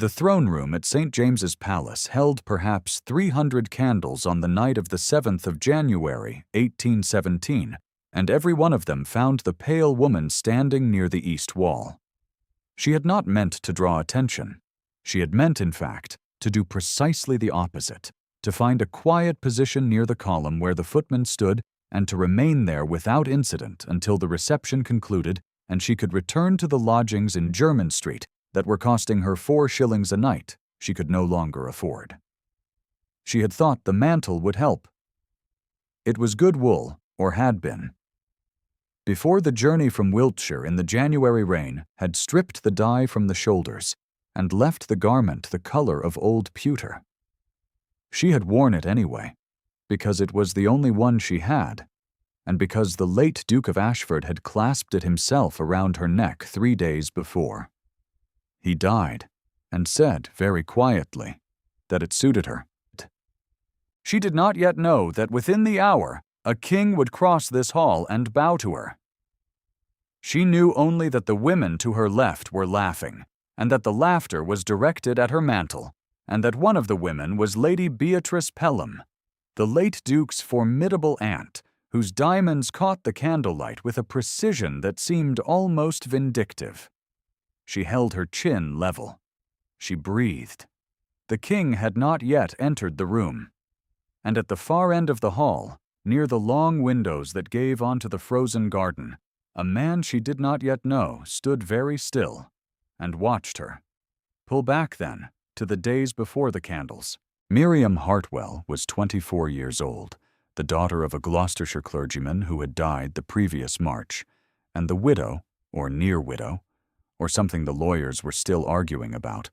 The throne room at St. James's Palace held perhaps 300 candles on the night of the 7th of January, 1817, and every one of them found the pale woman standing near the east wall. She had not meant to draw attention. She had meant, in fact, to do precisely the opposite, to find a quiet position near the column where the footman stood and to remain there without incident until the reception concluded and she could return to the lodgings in Jermyn Street that were costing her 4 shillings a night she could no longer afford. She had thought the mantle would help. It was good wool, or had been. Before the journey from Wiltshire in the January rain had stripped the dye from the shoulders and left the garment the color of old pewter. She had worn it anyway, because it was the only one she had, and because the late Duke of Ashford had clasped it himself around her neck 3 days before. He died, and said very quietly that it suited her. She did not yet know that within the hour a king would cross this hall and bow to her. She knew only that the women to her left were laughing, and that the laughter was directed at her mantle, and that one of the women was Lady Beatrice Pelham, the late Duke's formidable aunt, whose diamonds caught the candlelight with a precision that seemed almost vindictive. She held her chin level. She breathed. The king had not yet entered the room, and at the far end of the hall, near the long windows that gave onto the frozen garden, a man she did not yet know stood very still and watched her. Pull back, then, to the days before the candles. Miriam Hartwell was 24 years old, the daughter of a Gloucestershire clergyman who had died the previous March, and the widow, or near widow, or something the lawyers were still arguing about,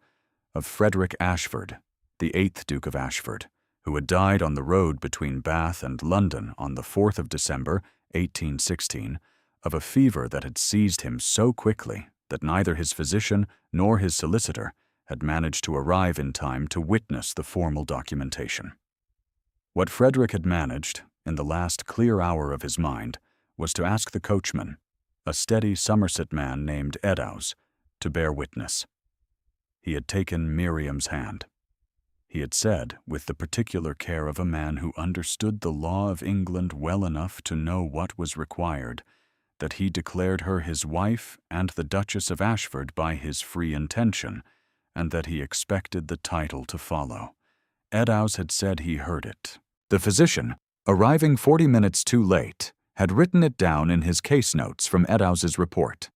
of Frederick Ashford, the 8th Duke of Ashford, who had died on the road between Bath and London on the 4th of December, 1816, of a fever that had seized him so quickly that neither his physician nor his solicitor had managed to arrive in time to witness the formal documentation. What Frederick had managed, in the last clear hour of his mind, was to ask the coachman, a steady Somerset man named Eddowes, to bear witness. He had taken Miriam's hand. He had said, with the particular care of a man who understood the law of England well enough to know what was required, that he declared her his wife and the Duchess of Ashford by his free intention, and that he expected the title to follow. Eddowes had said he heard it. The physician, arriving 40 minutes too late, had written it down in his case notes from Eddowes's report.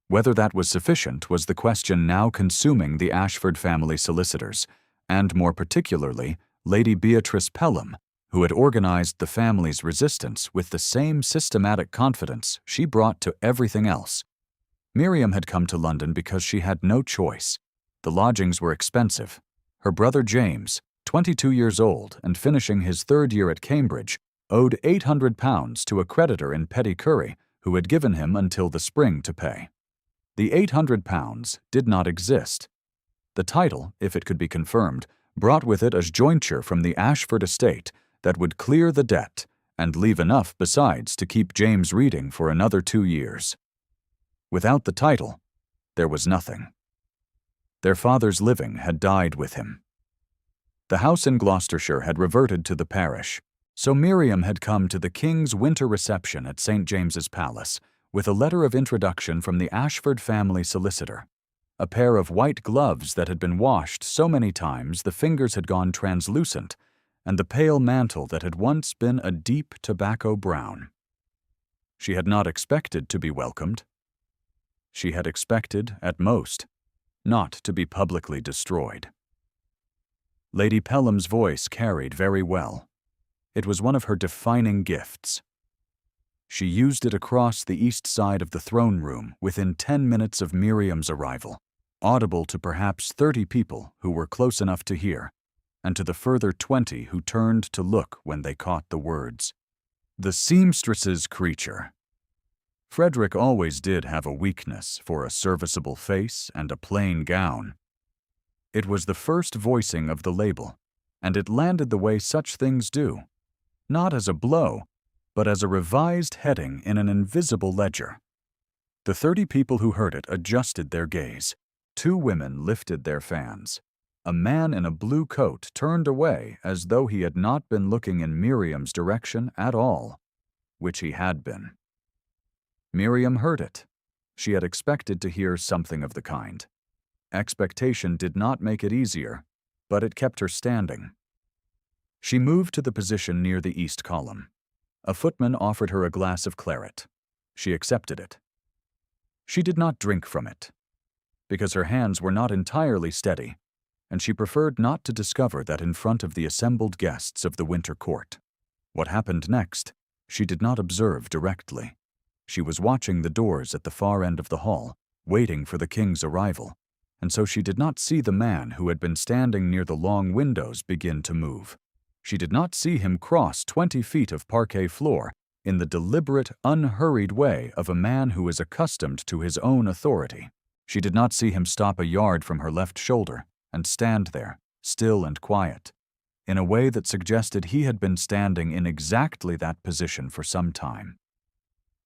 Whether that was sufficient was the question now consuming the Ashford family solicitors, and more particularly Lady Beatrice Pelham, who had organized the family's resistance with the same systematic confidence she brought to everything else. Miriam had come to London because she had no choice. The lodgings were expensive. Her brother James, 22 years old and finishing his 3rd year at Cambridge, owed £800 to a creditor in Petty Curry who had given him until the spring to pay. The £800 did not exist. The title, if it could be confirmed, brought with it a jointure from the Ashford estate that would clear the debt and leave enough besides to keep James reading for another 2 years. Without the title, there was nothing. Their father's living had died with him. The house in Gloucestershire had reverted to the parish, so Miriam had come to the King's winter reception at St. James's Palace with a letter of introduction from the Ashford family solicitor, a pair of white gloves that had been washed so many times the fingers had gone translucent, and the pale mantle that had once been a deep tobacco brown. She had not expected to be welcomed. She had expected, at most, not to be publicly destroyed. Lady Pelham's voice carried very well. It was one of her defining gifts. She used it across the east side of the throne room within 10 minutes of Miriam's arrival, audible to perhaps 30 people who were close enough to hear, and to the further 20 who turned to look when they caught the words. The seamstress's creature. Frederick always did have a weakness for a serviceable face and a plain gown. It was the first voicing of the label, and it landed the way such things do, not as a blow, but as a revised heading in an invisible ledger. The 30 people who heard it adjusted their gaze. Two women lifted their fans. A man in a blue coat turned away as though he had not been looking in Miriam's direction at all, which he had been. Miriam heard it. She had expected to hear something of the kind. Expectation did not make it easier, but it kept her standing. She moved to the position near the east column. A footman offered her a glass of claret. She accepted it. She did not drink from it, because her hands were not entirely steady, and she preferred not to discover that in front of the assembled guests of the winter court. What happened next, she did not observe directly. She was watching the doors at the far end of the hall, waiting for the king's arrival, and so she did not see the man who had been standing near the long windows begin to move. She did not see him cross 20 feet of parquet floor in the deliberate, unhurried way of a man who is accustomed to his own authority. She did not see him stop a yard from her left shoulder and stand there, still and quiet, in a way that suggested he had been standing in exactly that position for some time.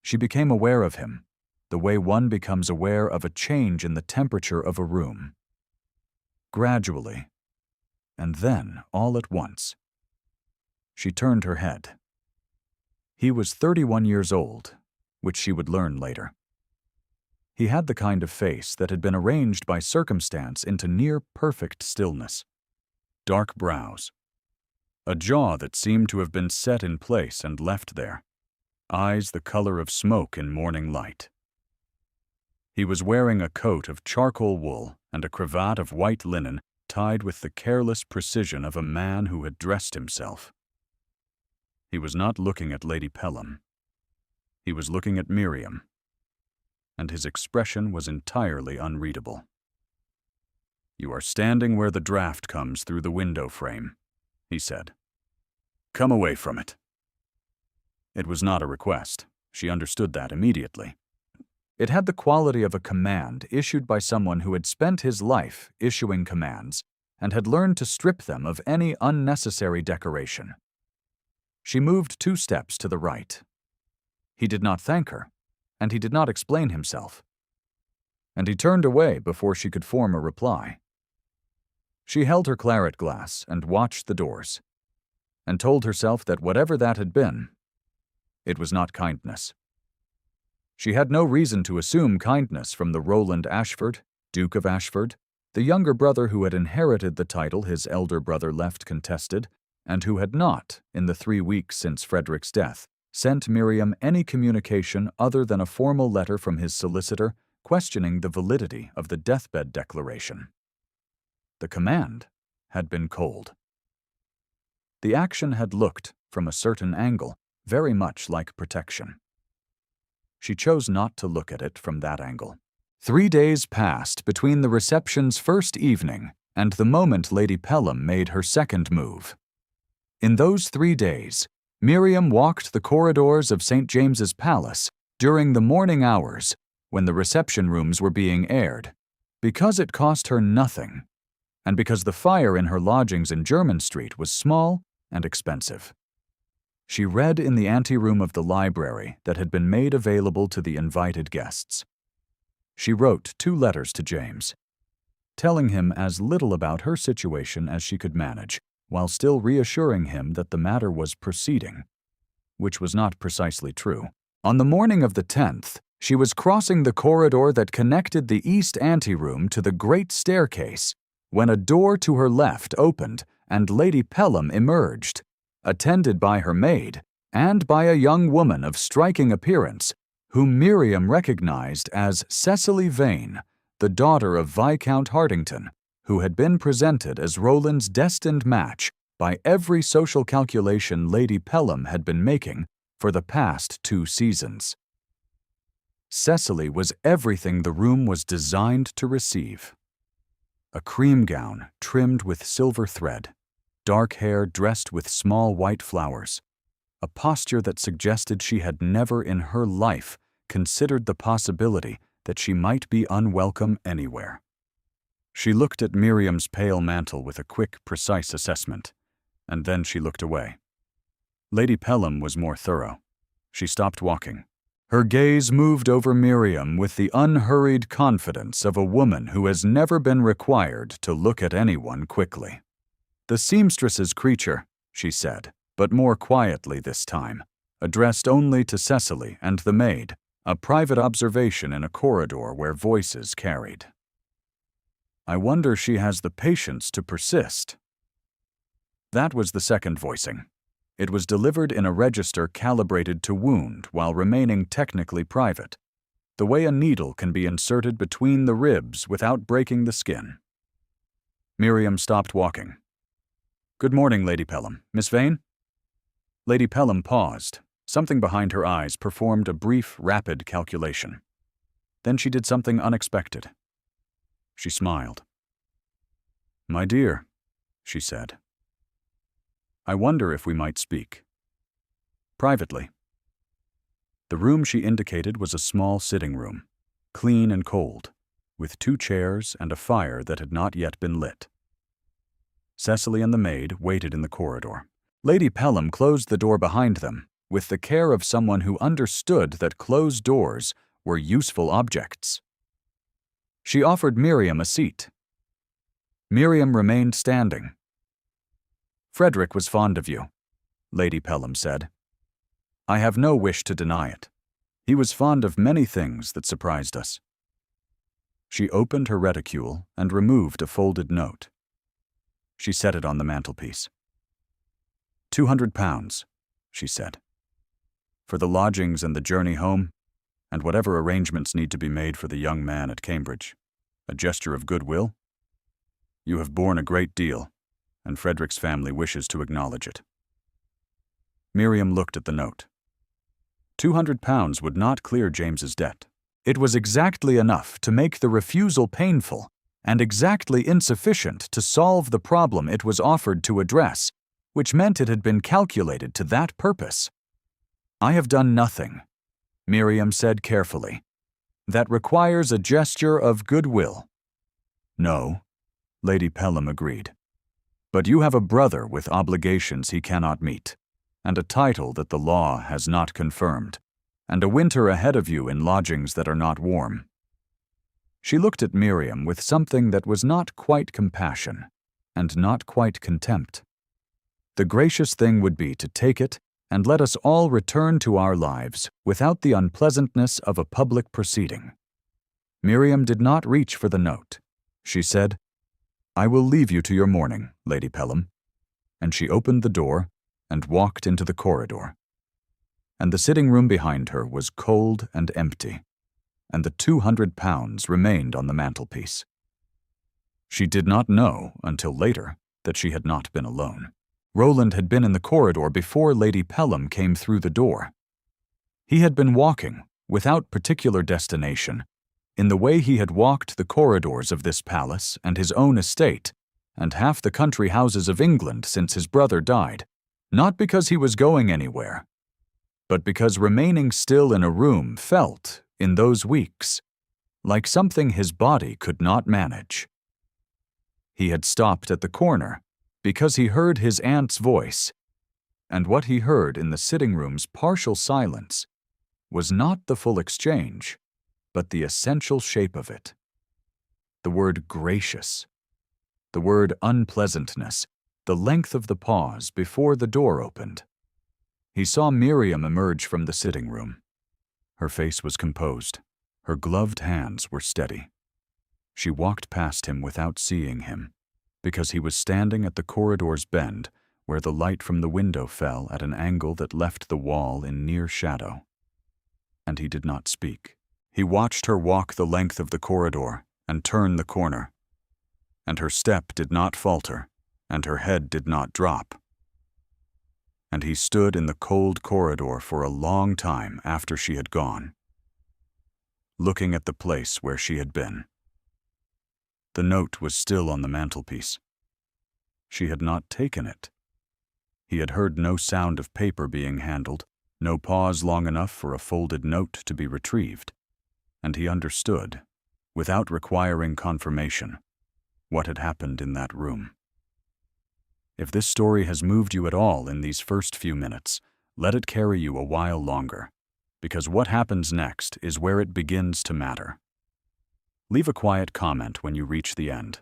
She became aware of him, the way one becomes aware of a change in the temperature of a room. Gradually, and then all at once, she turned her head. He was 31 years old, which she would learn later. He had the kind of face that had been arranged by circumstance into near-perfect stillness. Dark brows. A jaw that seemed to have been set in place and left there. Eyes the color of smoke in morning light. He was wearing a coat of charcoal wool and a cravat of white linen tied with the careless precision of a man who had dressed himself. He was not looking at Lady Pelham. He was looking at Miriam, and his expression was entirely unreadable. "You are standing where the draught comes through the window frame," he said. "Come away from it." It was not a request. She understood that immediately. It had the quality of a command issued by someone who had spent his life issuing commands and had learned to strip them of any unnecessary decoration. She moved 2 steps to the right. He did not thank her, and he did not explain himself. And he turned away before she could form a reply. She held her claret glass and watched the doors, and told herself that whatever that had been, it was not kindness. She had no reason to assume kindness from the Roland Ashford, Duke of Ashford, the younger brother who had inherited the title his elder brother left contested, and who had not, in the 3 weeks since Frederick's death, sent Miriam any communication other than a formal letter from his solicitor questioning the validity of the deathbed declaration. The command had been cold. The action had looked, from a certain angle, very much like protection. She chose not to look at it from that angle. 3 days passed between the reception's first evening and the moment Lady Pelham made her second move. In those 3 days, Miriam walked the corridors of St. James's Palace during the morning hours when the reception rooms were being aired, because it cost her nothing, and because the fire in her lodgings in Jermyn Street was small and expensive. She read in the anteroom of the library that had been made available to the invited guests. She wrote 2 letters to James, telling him as little about her situation as she could manage, while still reassuring him that the matter was proceeding, which was not precisely true. On the morning of the 10th, she was crossing the corridor that connected the east anteroom to the great staircase when a door to her left opened and Lady Pelham emerged, attended by her maid and by a young woman of striking appearance, whom Miriam recognized as Cecily Vane, the daughter of Viscount Hartington, who had been presented as Roland's destined match by every social calculation Lady Pelham had been making for the past 2 seasons. Cecily was everything the room was designed to receive. A cream gown trimmed with silver thread, dark hair dressed with small white flowers, a posture that suggested she had never in her life considered the possibility that she might be unwelcome anywhere. She looked at Miriam's pale mantle with a quick, precise assessment, and then she looked away. Lady Pelham was more thorough. She stopped walking, Her gaze moved over Miriam with the unhurried confidence of a woman who has never been required to look at anyone quickly. "The seamstress's creature," she said, but more quietly this time, addressed only to Cecily and the maid, a private observation in a corridor where voices carried. "I wonder she has the patience to persist." That was the second voicing. It was delivered in a register calibrated to wound while remaining technically private, the way a needle can be inserted between the ribs without breaking the skin. Miriam stopped walking. "Good morning, Lady Pelham. Miss Vane?" Lady Pelham paused. Something behind her eyes performed a brief, rapid calculation. Then she did something unexpected. She smiled. "My dear," she said, "I wonder if we might speak. Privately." The room she indicated was a small sitting room, clean and cold, with 2 chairs and a fire that had not yet been lit. Cecily and the maid waited in the corridor. Lady Pelham closed the door behind them, with the care of someone who understood that closed doors were useful objects. She offered Miriam a seat. Miriam remained standing. "Frederick was fond of you," Lady Pelham said. "I have no wish to deny it. He was fond of many things that surprised us." She opened her reticule and removed a folded note. She set it on the mantelpiece. £200, she said. "For the lodgings and the journey home, and whatever arrangements need to be made for the young man at Cambridge. A gesture of goodwill? You have borne a great deal, and Frederick's family wishes to acknowledge it." Miriam looked at the note. £200 would not clear James's debt. It was exactly enough to make the refusal painful, and exactly insufficient to solve the problem it was offered to address, which meant it had been calculated to that purpose. "I have done nothing," Miriam said carefully, "that requires a gesture of goodwill." "No," Lady Pelham agreed. "But you have a brother with obligations he cannot meet, and a title that the law has not confirmed, and a winter ahead of you in lodgings that are not warm." She looked at Miriam with something that was not quite compassion, and not quite contempt. The gracious thing would be to take it and let us all return to our lives without the unpleasantness of a public proceeding. Miriam did not reach for the note. She said, "I will leave you to your mourning, Lady Pelham," and she opened the door and walked into the corridor. And the sitting room behind her was cold and empty, and the £200 remained on the mantelpiece. She did not know, until later, that she had not been alone. Roland had been in the corridor before Lady Pelham came through the door. He had been walking, without particular destination, in the way he had walked the corridors of this palace and his own estate, and half the country houses of England since his brother died, not because he was going anywhere, but because remaining still in a room felt, in those weeks, like something his body could not manage. He had stopped at the corner because he heard his aunt's voice, and what he heard in the sitting room's partial silence was not the full exchange, but the essential shape of it. The word gracious, the word unpleasantness, the length of the pause before the door opened. He saw Miriam emerge from the sitting room. Her face was composed. Her gloved hands were steady. She walked past him without seeing him, because he was standing at the corridor's bend where the light from the window fell at an angle that left the wall in near shadow. And he did not speak. He watched her walk the length of the corridor and turn the corner. And her step did not falter, and her head did not drop. And he stood in the cold corridor for a long time after she had gone, looking at the place where she had been. The note was still on the mantelpiece. She had not taken it. He had heard no sound of paper being handled, no pause long enough for a folded note to be retrieved, and he understood, without requiring confirmation, what had happened in that room. If this story has moved you at all in these first few minutes, let it carry you a while longer. because what happens next is where it begins to matter. Leave a quiet comment when you reach the end.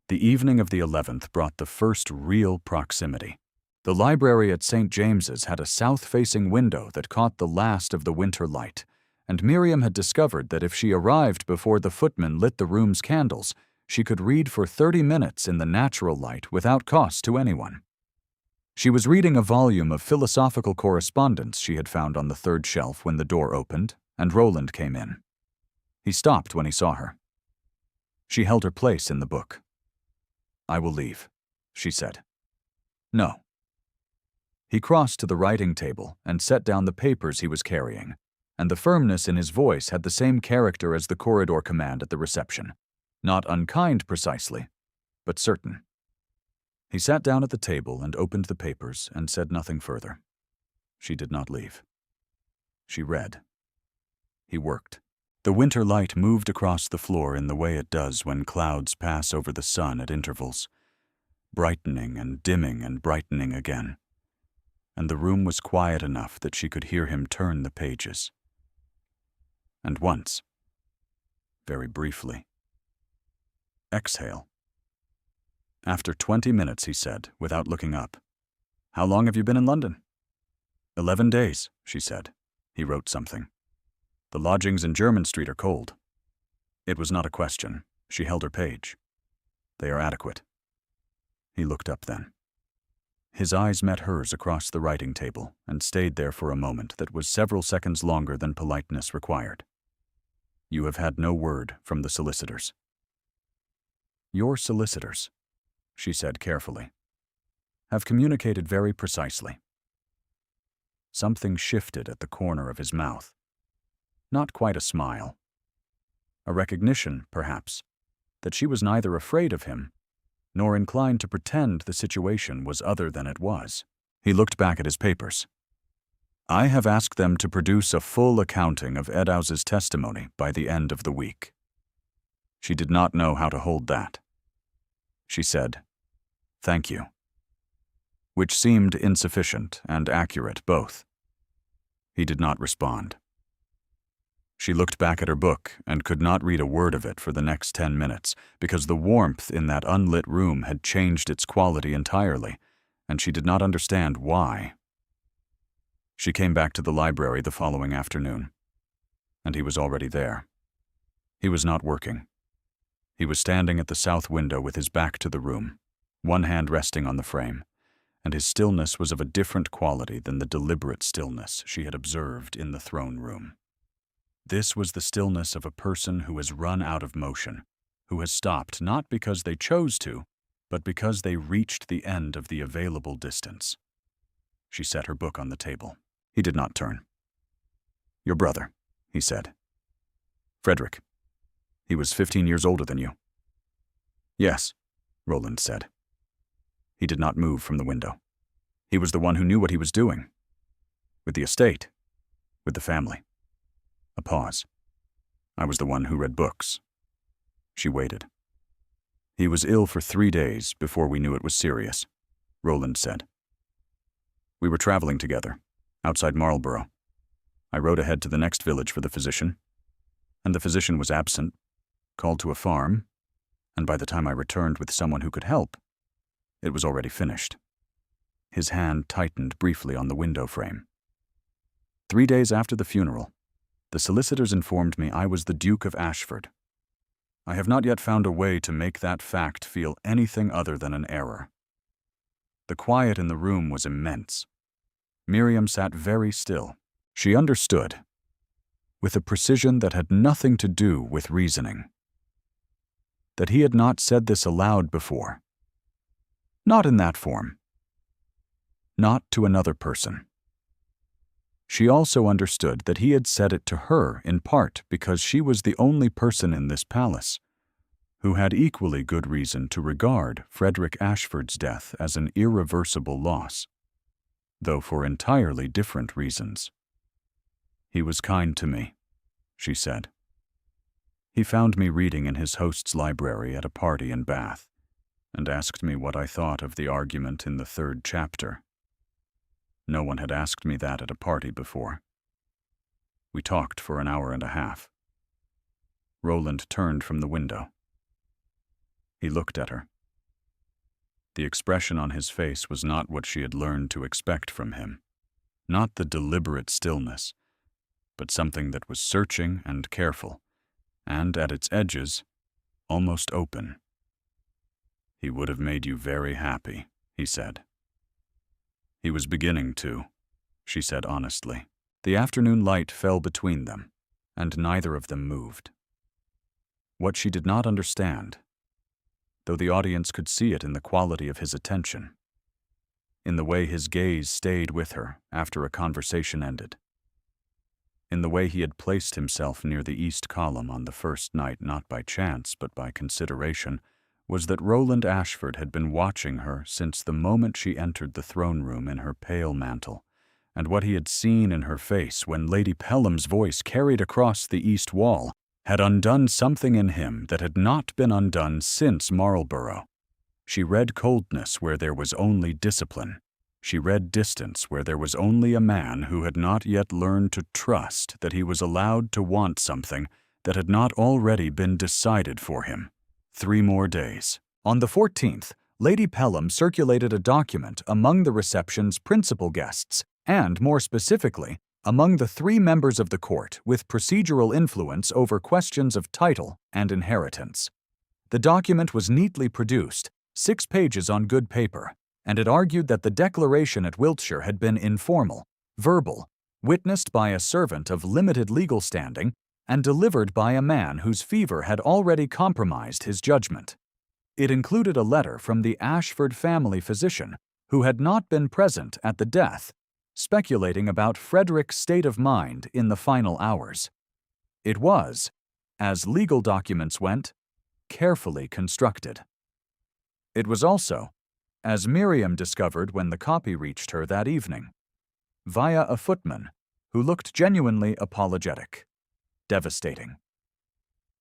The evening of the 11th brought the first real proximity. The library at St. James's had a south-facing window that caught the last of the winter light, and Miriam had discovered that if she arrived before the footman lit the room's candles, she could read for 30 minutes in the natural light without cost to anyone. She was reading a volume of philosophical correspondence she had found on the third shelf when the door opened, and Roland came in. He stopped when he saw her. She held her place in the book. "I will leave," she said. "No." He crossed to the writing table and set down the papers he was carrying, and the firmness in his voice had the same character as the corridor command at the reception. Not unkind precisely, but certain. He sat down at the table and opened the papers and said nothing further. She did not leave. She read. He worked. The winter light moved across the floor in the way it does when clouds pass over the sun at intervals, brightening and dimming and brightening again. And the room was quiet enough that she could hear him turn the pages. And once, very briefly, exhale. After 20 minutes, he said, without looking up, "How long have you been in London?" 11 days, she said. He wrote something. "The lodgings in Jermyn Street are cold." It was not a question. She held her page. "They are adequate." He looked up then. His eyes met hers across the writing table and stayed there for a moment that was several seconds longer than politeness required. "You have had no word from the solicitors." "Your solicitors," she said carefully, "have communicated very precisely." Something shifted at the corner of his mouth. Not quite a smile. A recognition, perhaps, that she was neither afraid of him nor inclined to pretend the situation was other than it was. He looked back at his papers. "I have asked them to produce a full accounting of Eddowes's testimony by the end of the week." She did not know how to hold that. She said, "Thank you," which seemed insufficient and accurate both. He did not respond. She looked back at her book and could not read a word of it for the next 10 minutes because the warmth in that unlit room had changed its quality entirely, and she did not understand why. She came back to the library the following afternoon, and he was already there. He was not working. He was standing at the south window with his back to the room, one hand resting on the frame, and his stillness was of a different quality than the deliberate stillness she had observed in the throne room. This was the stillness of a person who has run out of motion, who has stopped not because they chose to, but because they reached the end of the available distance. She set her book on the table. He did not turn. "Your brother," he said. "Frederick. He was 15 years older than you." "Yes," Roland said. He did not move from the window. He was the one who knew what he was doing. With the estate. With the family. A pause. "I was the one who read books." She waited. "He was ill for 3 days before we knew it was serious," Roland said. "We were traveling together, outside Marlborough. I rode ahead to the next village for the physician, and the physician was absent, called to a farm, and by the time I returned with someone who could help, it was already finished." His hand tightened briefly on the window frame. 3 days after the funeral, the solicitors informed me I was the Duke of Ashford. I have not yet found a way to make that fact feel anything other than an error. The quiet in the room was immense. Miriam sat very still. She understood, with a precision that had nothing to do with reasoning, that he had not said this aloud before. Not in that form. Not to another person. She also understood that he had said it to her in part because she was the only person in this palace who had equally good reason to regard Frederick Ashford's death as an irreversible loss, though for entirely different reasons. "He was kind to me," she said. "He found me reading in his host's library at a party in Bath, and asked me what I thought of the argument in the 3rd chapter. No one had asked me that at a party before. We talked for an hour and a half. Roland turned from the window. He looked at her. The expression on his face was not what she had learned to expect from him. Not the deliberate stillness, but something that was searching and careful, and at its edges, almost open. "He would have made you very happy," he said. "He was beginning to," she said honestly. The afternoon light fell between them, and neither of them moved. What she did not understand, though the audience could see it in the quality of his attention, in the way his gaze stayed with her after a conversation ended, in the way he had placed himself near the east column on the first night not by chance but by consideration, was that Roland Ashford had been watching her since the moment she entered the throne room in her pale mantle, and what he had seen in her face when Lady Pelham's voice carried across the east wall had undone something in him that had not been undone since Marlborough. She read coldness where there was only discipline. She read distance where there was only a man who had not yet learned to trust that he was allowed to want something that had not already been decided for him. 3 more days. On the 14th, Lady Pelham circulated a document among the reception's principal guests, and more specifically, among the 3 members of the court with procedural influence over questions of title and inheritance. The document was neatly produced, 6 pages on good paper, and it argued that the declaration at Wiltshire had been informal, verbal, witnessed by a servant of limited legal standing, and delivered by a man whose fever had already compromised his judgment. It included a letter from the Ashford family physician, who had not been present at the death, speculating about Frederick's state of mind in the final hours. It was, as legal documents went, carefully constructed. It was also, as Miriam discovered when the copy reached her that evening, via a footman who looked genuinely apologetic, devastating.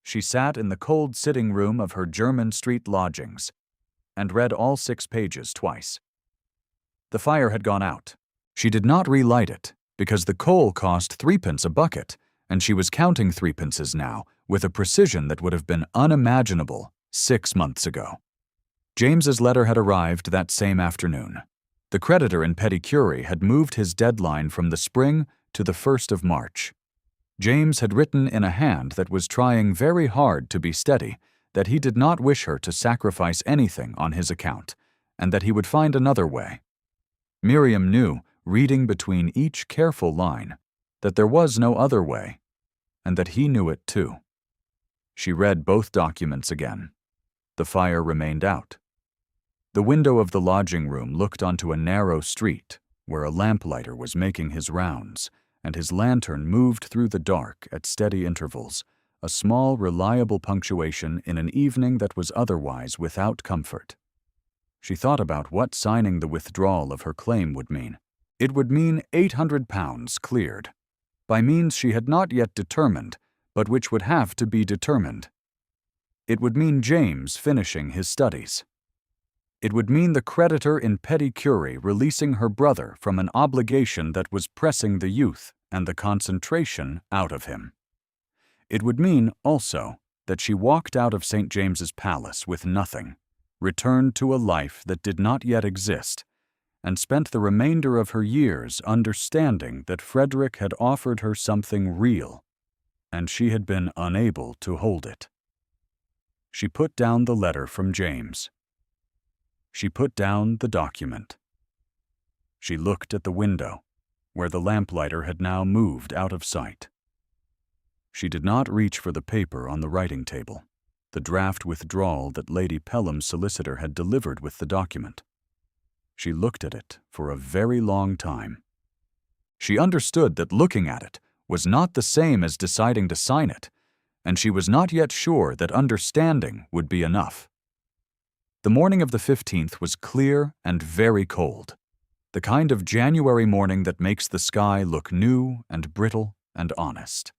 She sat in the cold sitting room of her Jermyn Street lodgings and read all 6 pages twice. The fire had gone out. She did not relight it because the coal cost 3 pence a bucket, and she was counting 3 pences now with a precision that would have been unimaginable 6 months ago. James's letter had arrived that same afternoon. The creditor in Petty Cury had moved his deadline from the spring to the 1st of March. James had written in a hand that was trying very hard to be steady that he did not wish her to sacrifice anything on his account, and that he would find another way. Miriam knew, reading between each careful line, that there was no other way, and that he knew it too. She read both documents again. The fire remained out. The window of the lodging room looked onto a narrow street where a lamplighter was making his rounds, and his lantern moved through the dark at steady intervals, a small, reliable punctuation in an evening that was otherwise without comfort. She thought about what signing the withdrawal of her claim would mean. It would mean £800 cleared, by means she had not yet determined, but which would have to be determined. It would mean James finishing his studies. It would mean the creditor in Petty Cury releasing her brother from an obligation that was pressing the youth and the concentration out of him. It would mean, also, that she walked out of St. James's Palace with nothing, returned to a life that did not yet exist, and spent the remainder of her years understanding that Frederick had offered her something real, and she had been unable to hold it. She put down the letter from James. She put down the document. She looked at the window, where the lamplighter had now moved out of sight. She did not reach for the paper on the writing table, the draft withdrawal that Lady Pelham's solicitor had delivered with the document. She looked at it for a very long time. She understood that looking at it was not the same as deciding to sign it, and she was not yet sure that understanding would be enough. The morning of the 15th was clear and very cold, the kind of January morning that makes the sky look new and brittle and honest.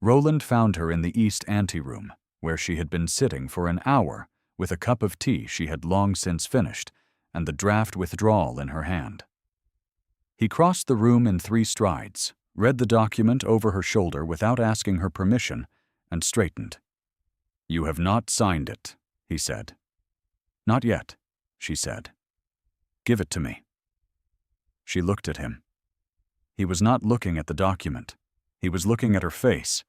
Roland found her in the east anteroom, where she had been sitting for an hour with a cup of tea she had long since finished and the draft withdrawal in her hand. He crossed the room in 3 strides, read the document over her shoulder without asking her permission, and straightened. "You have not signed it," he said. "Not yet," she said. "Give it to me." She looked at him. He was not looking at the document. He was looking at her face,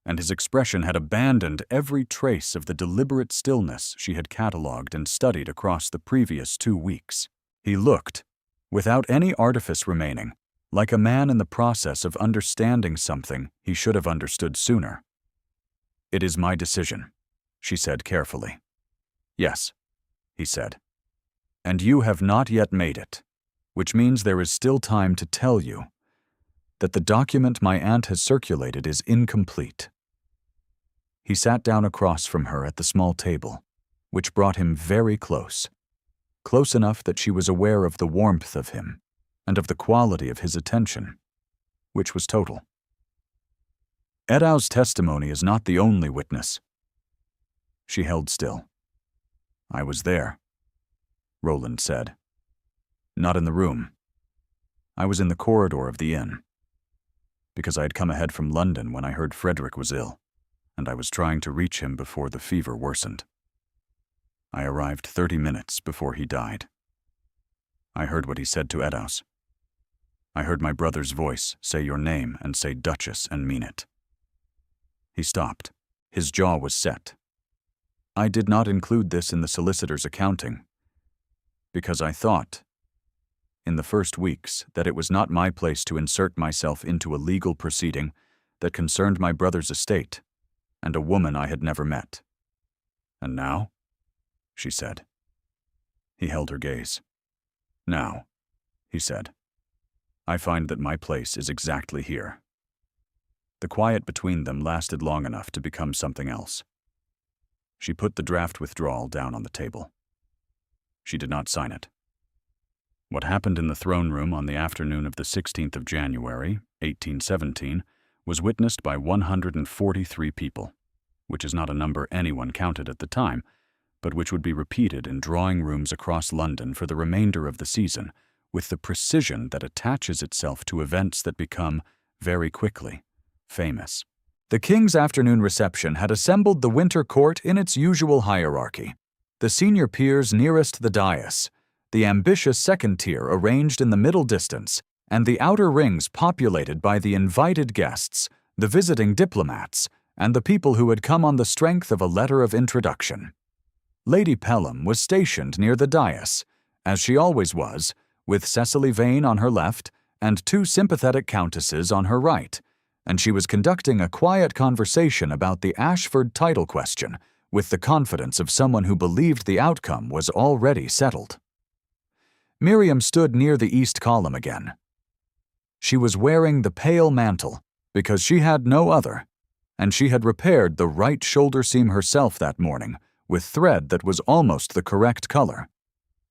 and his expression had abandoned every trace of the deliberate stillness she had catalogued and studied across the previous 2 weeks. He looked, without any artifice remaining, like a man in the process of understanding something he should have understood sooner. "It is my decision," she said carefully. "Yes," he said. "And you have not yet made it, which means there is still time to tell you that the document my aunt has circulated is incomplete." He sat down across from her at the small table, which brought him very close enough that she was aware of the warmth of him and of the quality of his attention, which was total. "Edow's testimony is not the only witness." She held still. "I was there," Roland said. "Not in the room. I was in the corridor of the inn, because I had come ahead from London when I heard Frederick was ill, and I was trying to reach him before the fever worsened. I arrived 30 minutes before he died. I heard what he said to Eddowes. I heard my brother's voice say your name and say Duchess and mean it." He stopped. His jaw was set. "I did not include this in the solicitor's accounting, because I thought, in the first weeks, that it was not my place to insert myself into a legal proceeding that concerned my brother's estate and a woman I had never met. And now?" she said. He held her gaze. "Now," he said, "I find that my place is exactly here." The quiet between them lasted long enough to become something else. She put the draft withdrawal down on the table. She did not sign it. What happened in the throne room on the afternoon of the 16th of January, 1817, was witnessed by 143 people, which is not a number anyone counted at the time, but which would be repeated in drawing rooms across London for the remainder of the season, with the precision that attaches itself to events that become, very quickly, famous. The King's afternoon reception had assembled the Winter Court in its usual hierarchy. The senior peers nearest the dais, the ambitious second tier arranged in the middle distance, and the outer rings populated by the invited guests, the visiting diplomats, and the people who had come on the strength of a letter of introduction. Lady Pelham was stationed near the dais, as she always was, with Cecily Vane on her left and 2 sympathetic countesses on her right, and she was conducting a quiet conversation about the Ashford title question with the confidence of someone who believed the outcome was already settled. Miriam stood near the east column again. She was wearing the pale mantle because she had no other, and she had repaired the right shoulder seam herself that morning with thread that was almost the correct color,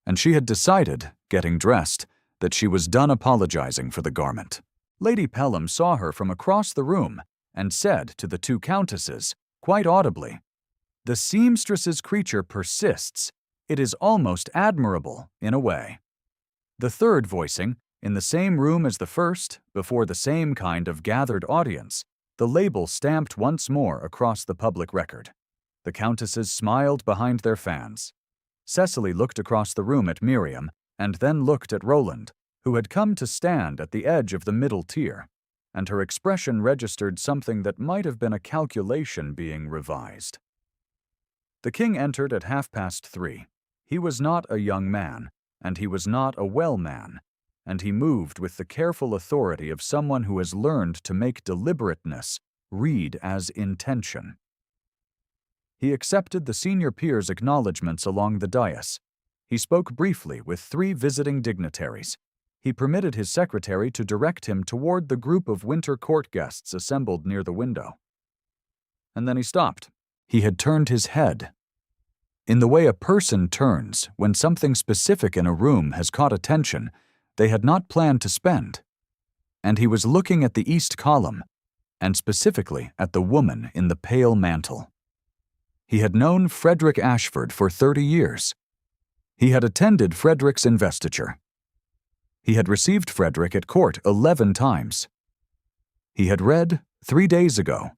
and she had decided, getting dressed, that she was done apologizing for the garment. Lady Pelham saw her from across the room and said to the 2 countesses, quite audibly, "The seamstress's creature persists. It is almost admirable, in a way." The third voicing, in the same room as the first, before the same kind of gathered audience, the label stamped once more across the public record. The countesses smiled behind their fans. Cecily looked across the room at Miriam and then looked at Roland, who had come to stand at the edge of the middle tier, and her expression registered something that might have been a calculation being revised. The King entered at 3:30. He was not a young man, and he was not a well man, and he moved with the careful authority of someone who has learned to make deliberateness read as intention. He accepted the senior peers' acknowledgments along the dais. He spoke briefly with 3 visiting dignitaries. He permitted his secretary to direct him toward the group of Winter Court guests assembled near the window. And then he stopped. He had turned his head. In the way a person turns when something specific in a room has caught attention they had not planned to spend. And he was looking at the east column, and specifically at the woman in the pale mantle. He had known Frederick Ashford for 30 years. He had attended Frederick's investiture. He had received Frederick at court 11 times. He had read, 3 days ago,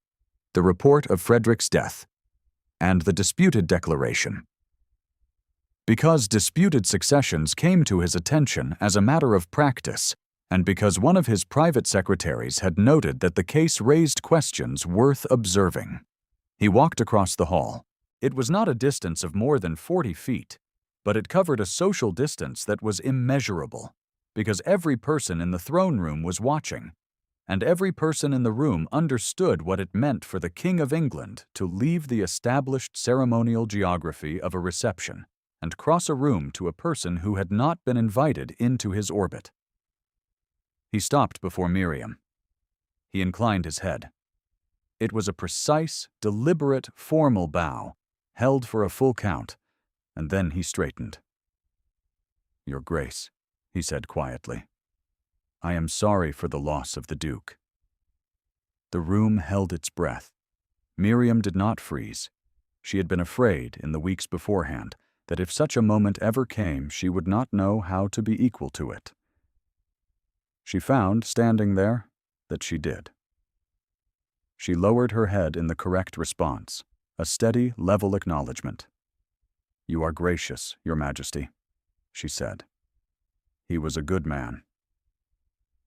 the report of Frederick's death and the disputed declaration. Because disputed successions came to his attention as a matter of practice, and because one of his private secretaries had noted that the case raised questions worth observing, he walked across the hall. It was not a distance of more than 40 feet, but it covered a social distance that was immeasurable, because every person in the throne room was watching, and every person in the room understood what it meant for the King of England to leave the established ceremonial geography of a reception and cross a room to a person who had not been invited into his orbit. He stopped before Miriam. He inclined his head. It was a precise, deliberate, formal bow, held for a full count, and then he straightened. "Your Grace," he said quietly, "I am sorry for the loss of the Duke." The room held its breath. Miriam did not freeze. She had been afraid, in the weeks beforehand, that if such a moment ever came, she would not know how to be equal to it. She found, standing there, that she did. She lowered her head in the correct response, a steady, level acknowledgement. "You are gracious, Your Majesty," she said. "He was a good man."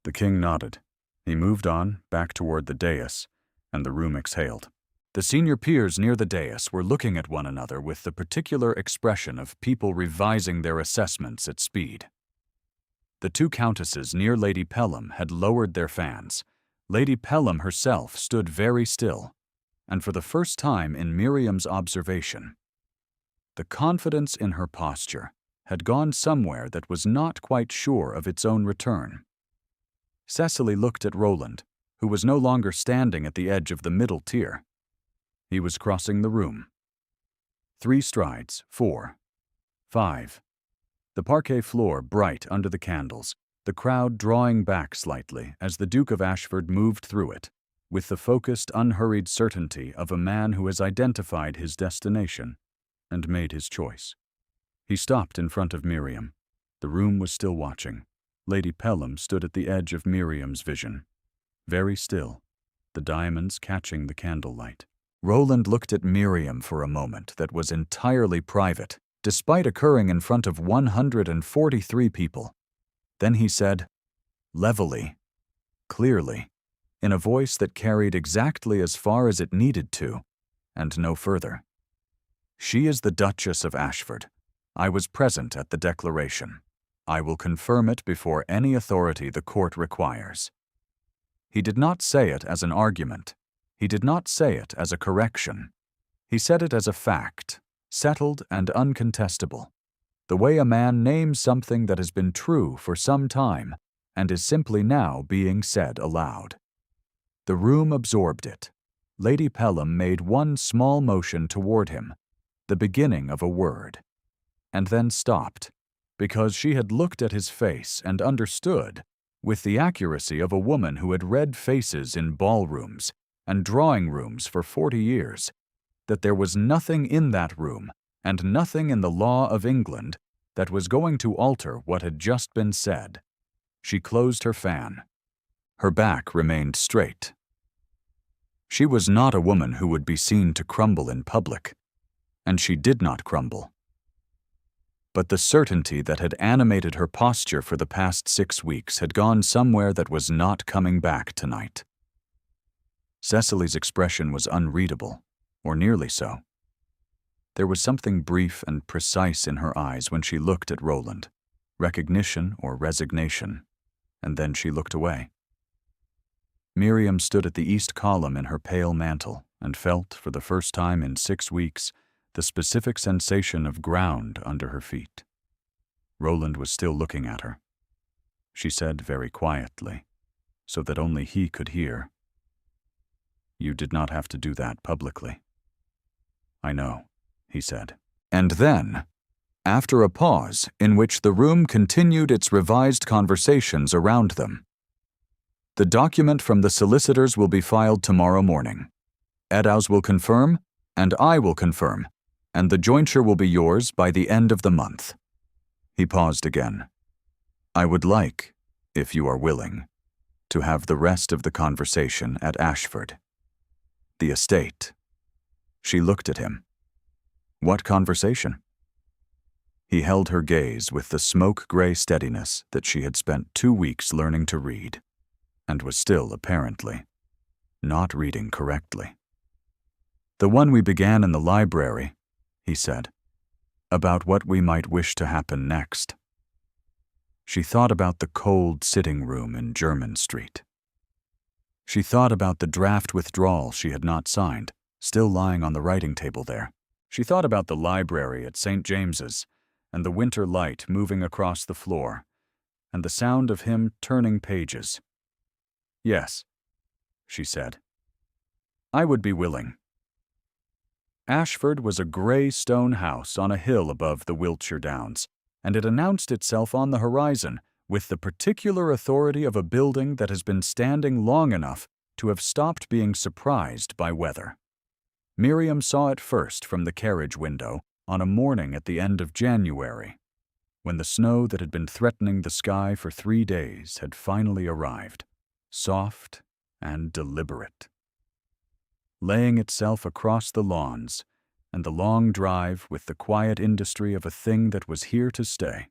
The king nodded. He moved on, back toward the dais, and the room exhaled. The senior peers near the dais were looking at one another with the particular expression of people revising their assessments at speed. The two countesses near Lady Pelham had lowered their fans. Lady Pelham herself stood very still, and for the first time in Miriam's observation, the confidence in her posture had gone somewhere that was not quite sure of its own return. Cecily looked at Roland, who was no longer standing at the edge of the middle tier. He was crossing the room. 3 strides, 4, 5. The parquet floor bright under the candles, the crowd drawing back slightly as the Duke of Ashford moved through it, with the focused, unhurried certainty of a man who has identified his destination and made his choice. He stopped in front of Miriam. The room was still watching. Lady Pelham stood at the edge of Miriam's vision, very still, the diamonds catching the candlelight. Roland looked at Miriam for a moment that was entirely private, despite occurring in front of 143 people. Then he said, levelly, clearly, in a voice that carried exactly as far as it needed to, and no further. "She is the Duchess of Ashford. I was present at the declaration. I will confirm it before any authority the court requires." He did not say it as an argument. He did not say it as a correction. He said it as a fact, settled and uncontestable, the way a man names something that has been true for some time and is simply now being said aloud. The room absorbed it. Lady Pelham made one small motion toward him, the beginning of a word, and then stopped, because she had looked at his face and understood, with the accuracy of a woman who had read faces in ballrooms and drawing rooms for 40 years, that there was nothing in that room and nothing in the law of England that was going to alter what had just been said. She closed her fan. Her back remained straight. She was not a woman who would be seen to crumble in public, and she did not crumble. But the certainty that had animated her posture for the past 6 weeks had gone somewhere that was not coming back tonight. Cecily's expression was unreadable, or nearly so. There was something brief and precise in her eyes when she looked at Roland, recognition or resignation, and then she looked away. Miriam stood at the east column in her pale mantle and felt, for the first time in 6 weeks, the specific sensation of ground under her feet. Roland was still looking at her. She said very quietly, so that only he could hear, "You did not have to do that publicly." "I know," he said. And then, after a pause in which the room continued its revised conversations around them, "The document from the solicitors will be filed tomorrow morning. Eddowes will confirm, and I will confirm, and the jointure will be yours by the end of the month." He paused again. "I would like, if you are willing, to have the rest of the conversation at Ashford. The estate. She looked at him. What conversation? He held her gaze with the smoke-gray steadiness that she had spent 2 weeks learning to read, and was still, apparently, not reading correctly. The one we began in the library, he said, about what we might wish to happen next. She thought about the cold sitting room in Jermyn Street. She thought about the draft withdrawal she had not signed, still lying on the writing table there. She thought about the library at St. James's, and the winter light moving across the floor, and the sound of him turning pages. Yes, she said. I would be willing. Ashford was a grey stone house on a hill above the Wiltshire Downs, and it announced itself on the horizon with the particular authority of a building that has been standing long enough to have stopped being surprised by weather. Miriam saw it first from the carriage window on a morning at the end of January, when the snow that had been threatening the sky for 3 days had finally arrived, soft and deliberate, laying itself across the lawns and the long drive with the quiet industry of a thing that was here to stay.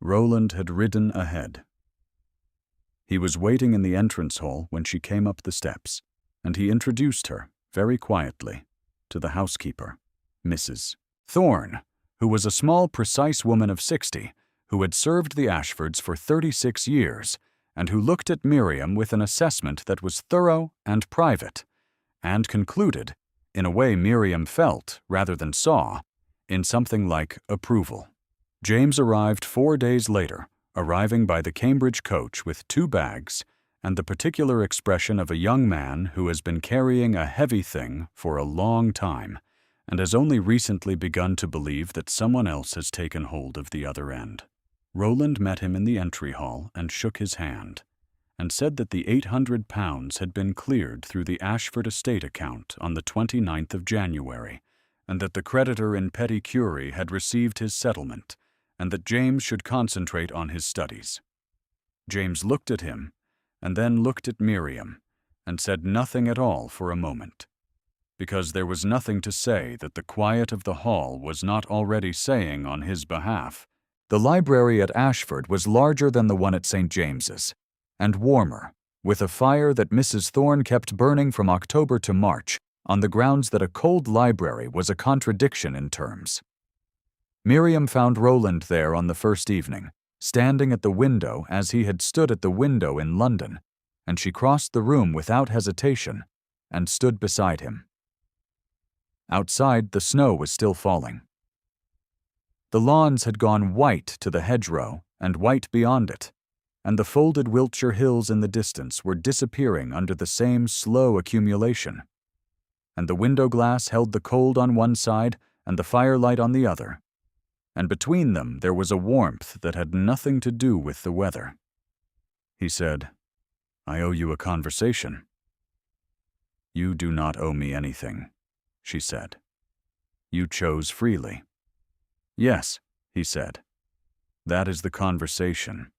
Roland had ridden ahead. He was waiting in the entrance hall when she came up the steps, and he introduced her, very quietly, to the housekeeper, Mrs. Thorne, who was a small, precise woman of 60, who had served the Ashfords for 36 years, and who looked at Miriam with an assessment that was thorough and private, and concluded, in a way Miriam felt rather than saw, in something like approval. James arrived 4 days later, arriving by the Cambridge coach with 2 bags and the particular expression of a young man who has been carrying a heavy thing for a long time and has only recently begun to believe that someone else has taken hold of the other end. Roland met him in the entry hall and shook his hand, and said that the £800 had been cleared through the Ashford estate account on the 29th of January, and that the creditor in petty curie had received his settlement, and that James should concentrate on his studies. James looked at him, and then looked at Miriam, and said nothing at all for a moment, because there was nothing to say that the quiet of the hall was not already saying on his behalf. The library at Ashford was larger than the one at St. James's, and warmer, with a fire that Mrs. Thorne kept burning from October to March, on the grounds that a cold library was a contradiction in terms. Miriam found Roland there on the first evening, standing at the window as he had stood at the window in London, and she crossed the room without hesitation and stood beside him. Outside, the snow was still falling. The lawns had gone white to the hedgerow and white beyond it, and the folded Wiltshire hills in the distance were disappearing under the same slow accumulation, and the window glass held the cold on one side and the firelight on the other, and between them there was a warmth that had nothing to do with the weather. He said, "I owe you a conversation." "You do not owe me anything," she said. "You chose freely." "Yes," he said. "That is the conversation."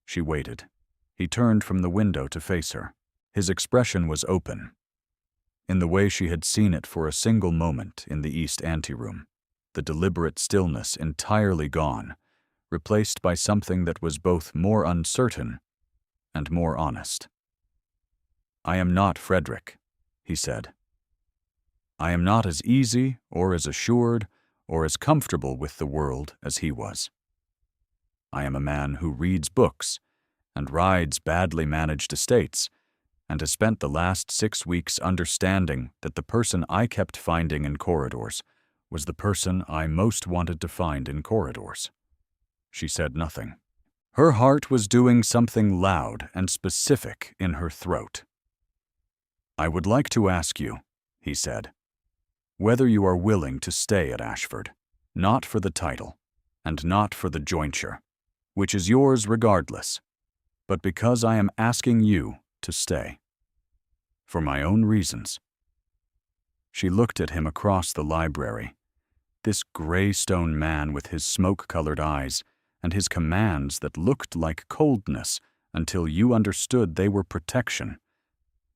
She waited. He turned from the window to face her. His expression was open, in the way she had seen it for a single moment in the east anteroom, the deliberate stillness entirely gone, replaced by something that was both more uncertain and more honest. "I am not Frederick," he said. "I am not as easy or as assured or as comfortable with the world as he was. I am a man who reads books and rides badly managed estates, and has spent the last 6 weeks understanding that the person I kept finding in corridors was the person I most wanted to find in corridors." She said nothing. Her heart was doing something loud and specific in her throat. "I would like to ask you," he said, "whether you are willing to stay at Ashford, not for the title, and not for the jointure, which is yours regardless, but because I am asking you to stay. For my own reasons." She looked at him across the library, this gray stone man with his smoke-colored eyes and his commands that looked like coldness until you understood they were protection.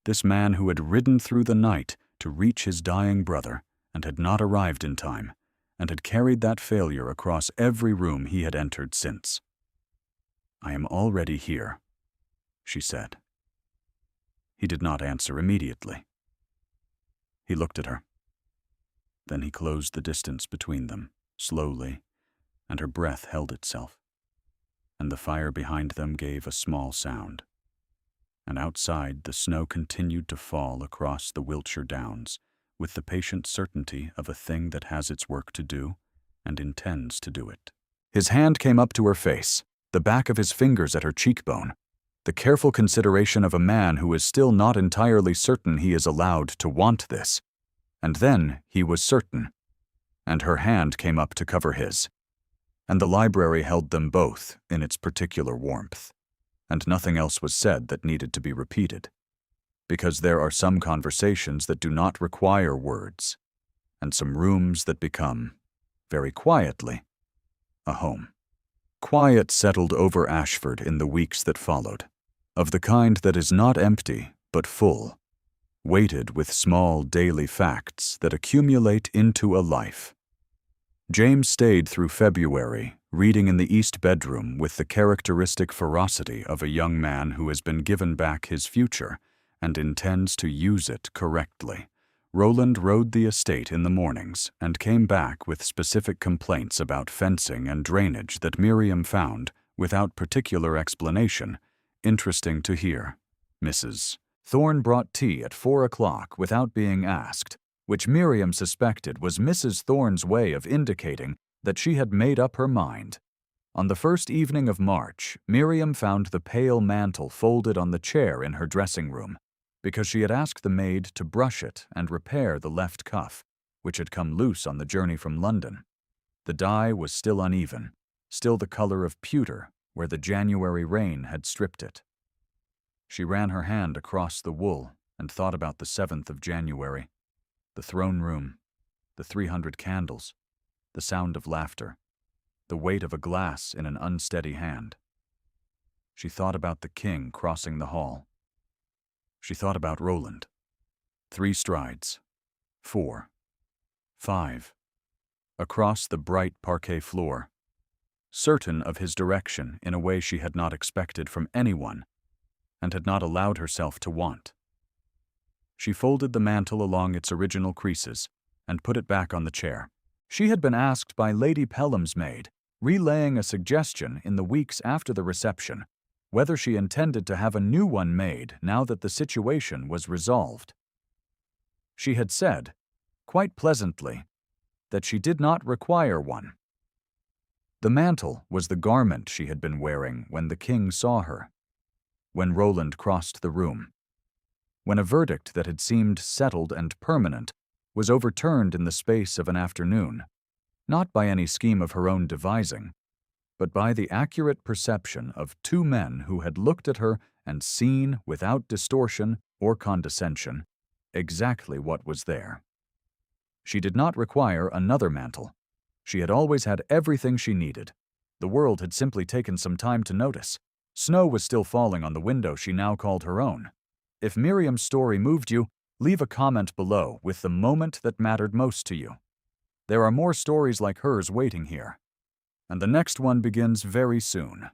This man who had ridden through the night to reach his dying brother and had not arrived in time, and had carried that failure across every room he had entered since. "I am already here," she said. He did not answer immediately. He looked at her. Then he closed the distance between them, slowly, and her breath held itself, and the fire behind them gave a small sound. And outside, the snow continued to fall across the Wiltshire Downs, with the patient certainty of a thing that has its work to do and intends to do it. His hand came up to her face, the back of his fingers at her cheekbone, the careful consideration of a man who is still not entirely certain he is allowed to want this. And then he was certain, and her hand came up to cover his. And the library held them both in its particular warmth, and nothing else was said that needed to be repeated, because there are some conversations that do not require words, and some rooms that become, very quietly, a home. Quiet settled over Ashford in the weeks that followed, of the kind that is not empty but full, weighted with small daily facts that accumulate into a life. James stayed through February, reading in the east bedroom with the characteristic ferocity of a young man who has been given back his future and intends to use it correctly. Roland rode the estate in the mornings and came back with specific complaints about fencing and drainage that Miriam found, without particular explanation, interesting to hear. Mrs. Thorne brought tea at 4 o'clock without being asked, which Miriam suspected was Mrs. Thorne's way of indicating that she had made up her mind. On the first evening of March, Miriam found the pale mantle folded on the chair in her dressing room, because she had asked the maid to brush it and repair the left cuff, which had come loose on the journey from London. The dye was still uneven, still the color of pewter where the January rain had stripped it. She ran her hand across the wool and thought about the 7th of January, the throne room, the 300 candles, the sound of laughter, the weight of a glass in an unsteady hand. She thought about the king crossing the hall. She thought about Roland. 3 strides, 4, 5, across the bright parquet floor, certain of his direction in a way she had not expected from anyone and had not allowed herself to want. She folded the mantle along its original creases and put it back on the chair. She had been asked by Lady Pelham's maid, relaying a suggestion in the weeks after the reception, whether she intended to have a new one made now that the situation was resolved. She had said, quite pleasantly, that she did not require one. The mantle was the garment she had been wearing when the king saw her, when Roland crossed the room, when a verdict that had seemed settled and permanent was overturned in the space of an afternoon, not by any scheme of her own devising, but by the accurate perception of 2 men who had looked at her and seen, without distortion or condescension, exactly what was there. She did not require another mantle. She had always had everything she needed. The world had simply taken some time to notice. Snow was still falling on the window she now called her own. If Miriam's story moved you, leave a comment below with the moment that mattered most to you. There are more stories like hers waiting here, and the next one begins very soon.